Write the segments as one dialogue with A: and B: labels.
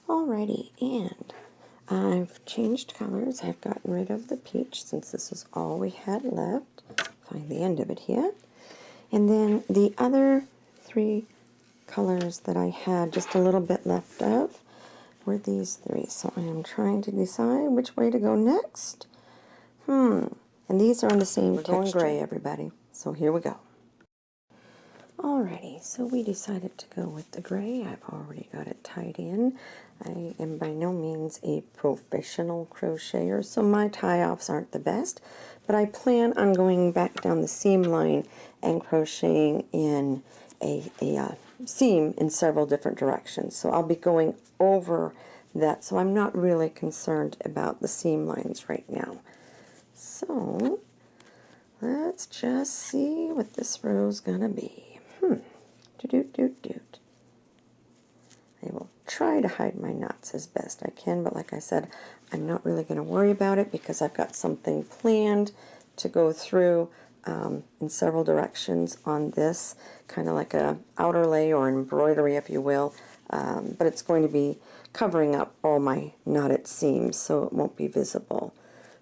A: Alrighty, and I've changed colors. I've gotten rid of the peach since this is all we had left. Find the end of it here. And then the other three colors that I had just a little bit left of were these three. So I am trying to decide which way to go next. And these are on the same texture. We're going gray, everybody. So here we go. Alrighty, so we decided to go with the gray. I've already got it tied in. I am by no means a professional crocheter, so my tie-offs aren't the best, but I plan on going back down the seam line and crocheting in a seam in several different directions. So I'll be going over that, so I'm not really concerned about the seam lines right now. So let's just see what this row's gonna be. Doot. I will try to hide my knots as best I can, but like I said, I'm not really going to worry about it because I've got something planned to go through in several directions on this, kind of like a outer lay or embroidery, if you will, but it's going to be covering up all my knotted seams so it won't be visible.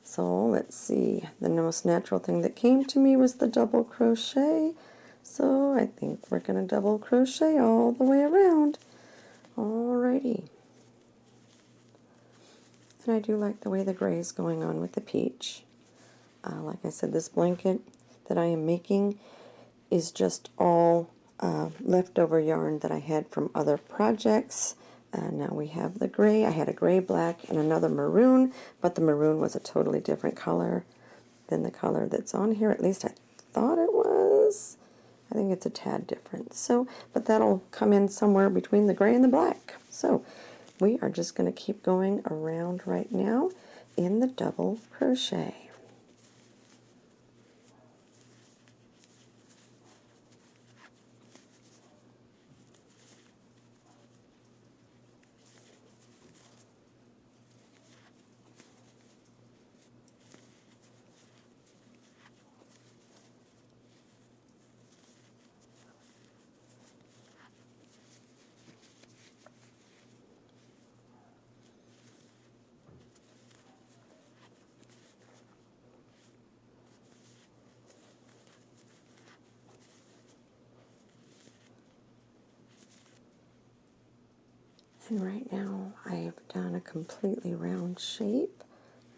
A: So let's see, the most natural thing that came to me was the double crochet. So I think we're going to double crochet all the way around. Alrighty. And I do like the way the gray is going on with the peach. Like I said, this blanket that I am making is just all leftover yarn that I had from other projects. Now we have the gray. I had a gray, black, and another maroon, but the maroon was a totally different color than the color that's on here. At least I thought it was. I think it's a tad different. So, but that'll come in somewhere between the gray and the black. So we are just going to keep going around right now in the double crochet. And right now I've done a completely round shape,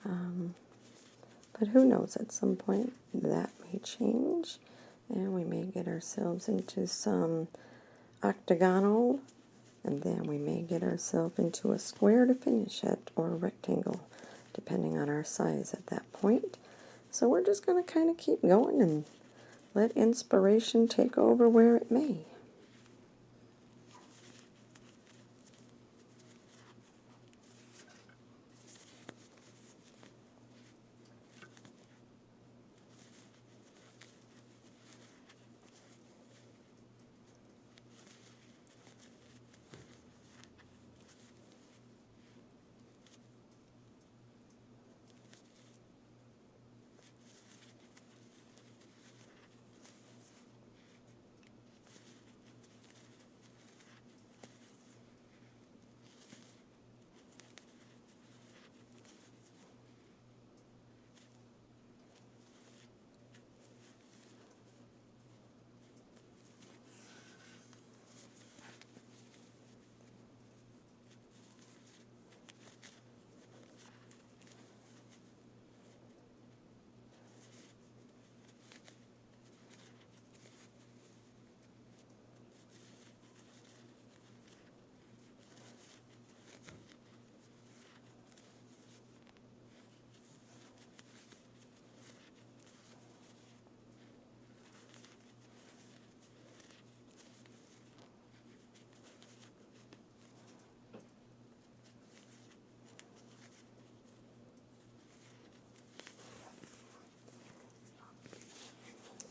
A: but who knows, at some point that may change and we may get ourselves into some octagonal, and then we may get ourselves into a square to finish it, or a rectangle, depending on our size at that point. So we're just going to kind of keep going and let inspiration take over where it may.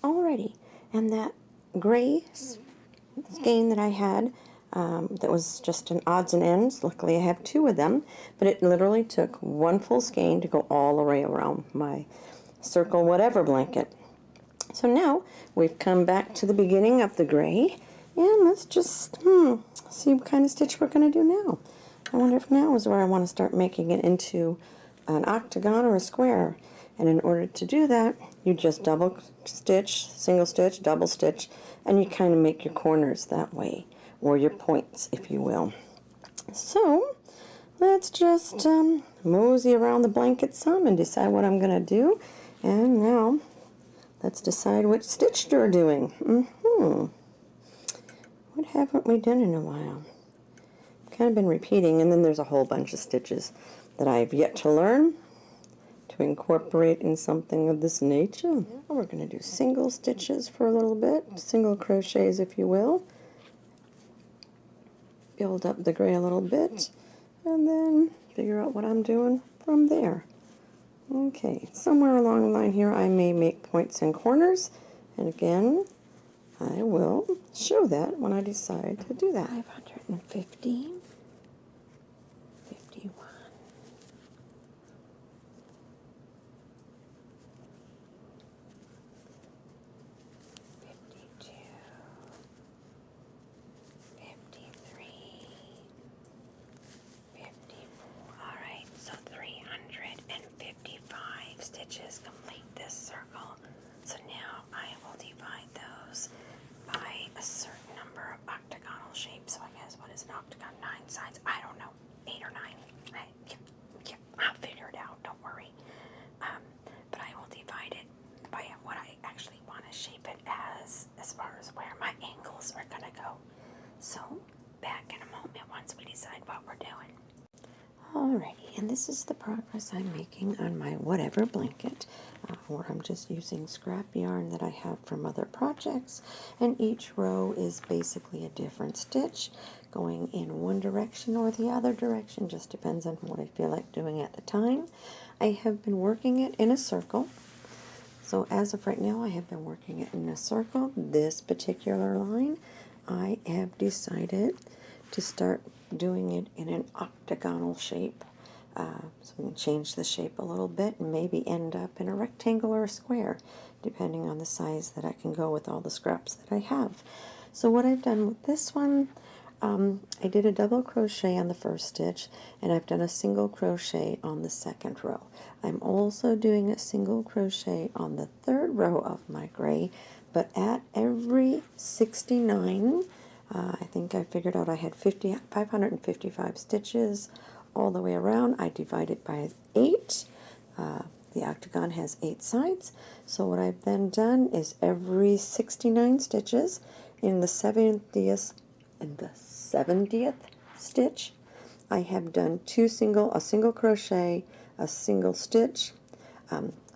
A: Alrighty, and that gray skein that I had that was just an odds and ends, luckily I have two of them, but it literally took one full skein to go all the way around my circle whatever blanket. So now we've come back to the beginning of the gray, and let's just see what kind of stitch we're going to do now. I wonder if now is where I want to start making it into an octagon or a square. And in order to do that, you just double stitch, single stitch, double stitch, and you kind of make your corners that way, or your points, if you will. So let's just mosey around the blanket some and decide what I'm going to do. And now let's decide which stitch we're doing. What haven't we done in a while? Kind of been repeating, and then there's a whole bunch of stitches that I've yet to learn to incorporate in something of this nature. Now we're going to do single stitches for a little bit, single crochets if you will. Build up the gray a little bit, and then figure out what I'm doing from there. Okay, somewhere along the line here I may make points and corners, and again I will show that when I decide to do that. 550, 51, 52, 53, 54. Alright, so 355 stitches complete this circle. So now I will divide those by a certain number of octagonal shapes. So I guess, what is an octagon? 9 sides? I don't know. 8 or 9. I'll figure it out. Don't worry. But I will divide it by what I actually want to shape it as far as where my angles are going to go. So back in a moment once we decide what we're doing. Alrighty, and this is the progress I'm making on my whatever blanket, where I'm just using scrap yarn that I have from other projects, and each row is basically a different stitch going in one direction or the other direction, just depends on what I feel like doing at the time. I have been working it in a circle, so as of right now I have been working it in a circle. This particular line I have decided to start doing it in an octagonal shape. So we can change the shape a little bit and maybe end up in a rectangle or a square, depending on the size that I can go with all the scraps that I have. So what I've done with this one, I did a double crochet on the first stitch, and I've done a single crochet on the second row. I'm also doing a single crochet on the third row of my gray, but at every 69, I think I figured out I had 555 stitches all the way around. I divided by 8. The octagon has 8 sides. So what I've then done is every 69 stitches in the 70th stitch, I have done a single crochet, a single stitch,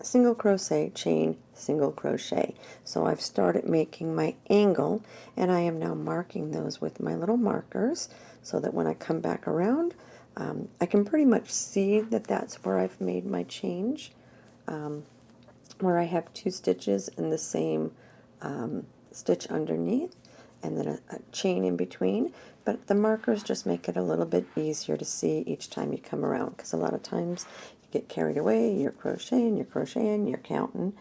A: single crochet, chain, single crochet. So I've started making my angle, and I am now marking those with my little markers so that when I come back around, I can pretty much see that that's where I've made my change, where I have 2 stitches in the same stitch underneath and then a chain in between, but the markers just make it a little bit easier to see each time you come around, because a lot of times you get carried away, you're crocheting, you're counting,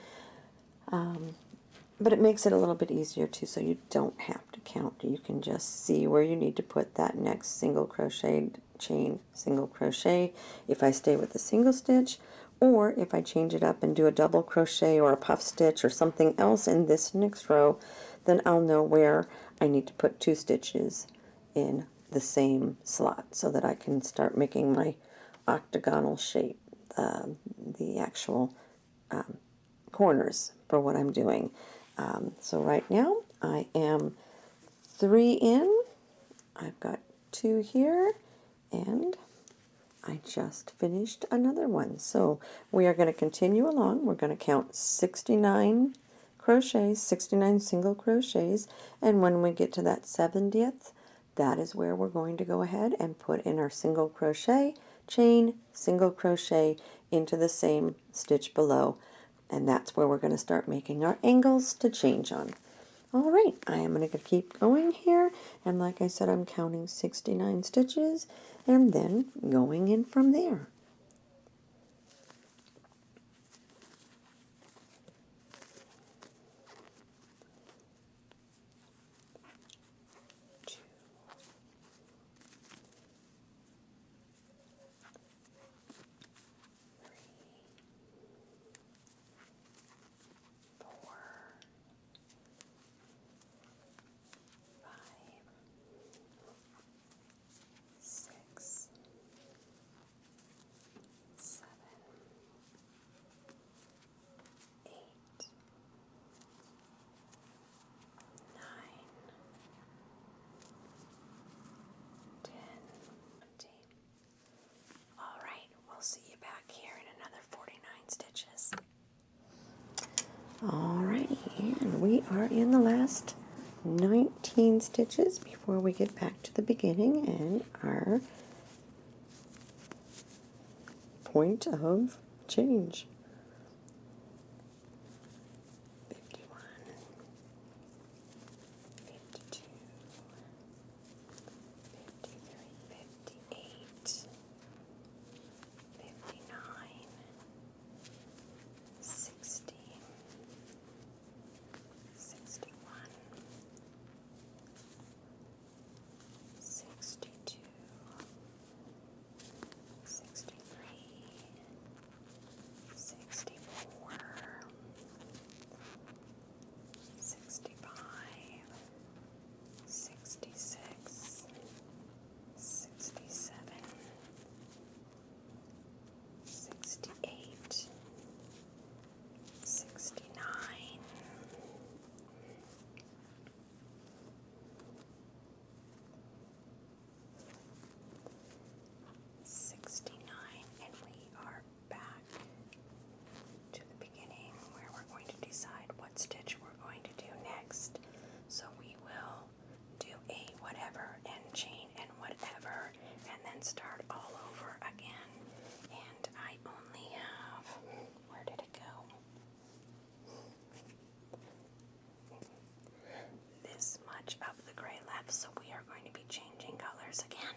A: but it makes it a little bit easier too, so you don't have to count. You can just see where you need to put that next single crochet, chain, single crochet if I stay with a single stitch, or if I change it up and do a double crochet or a puff stitch or something else in this next row, then I'll know where I need to put 2 stitches in the same slot so that I can start making my octagonal shape, the actual corners for what I'm doing. So right now I am 3 in, I've got 2 here, and I just finished another one. So we are going to continue along. We're going to count 69 crochets, 69 single crochets, and when we get to that 70th, that is where we're going to go ahead and put in our single crochet, chain, single crochet into the same stitch below, and that's where we're going to start making our angles to change on. Alright, I am going to keep going here, and like I said, I'm counting 69 stitches and then going in from there. Alrighty, and we are in the last 19 stitches before we get back to the beginning and our point of change. 51, 52, 53, 58, 59, 60, 61, 62, 63, 64, 65, 66, 67, 68, 69, 69, and we are back to the beginning where we're going to decide what stitch we're going to do next. So we will do a whatever and chain and whatever and then start all over again. And I only have, where did it go? This much of the gray left, so we are going to be changing colors again.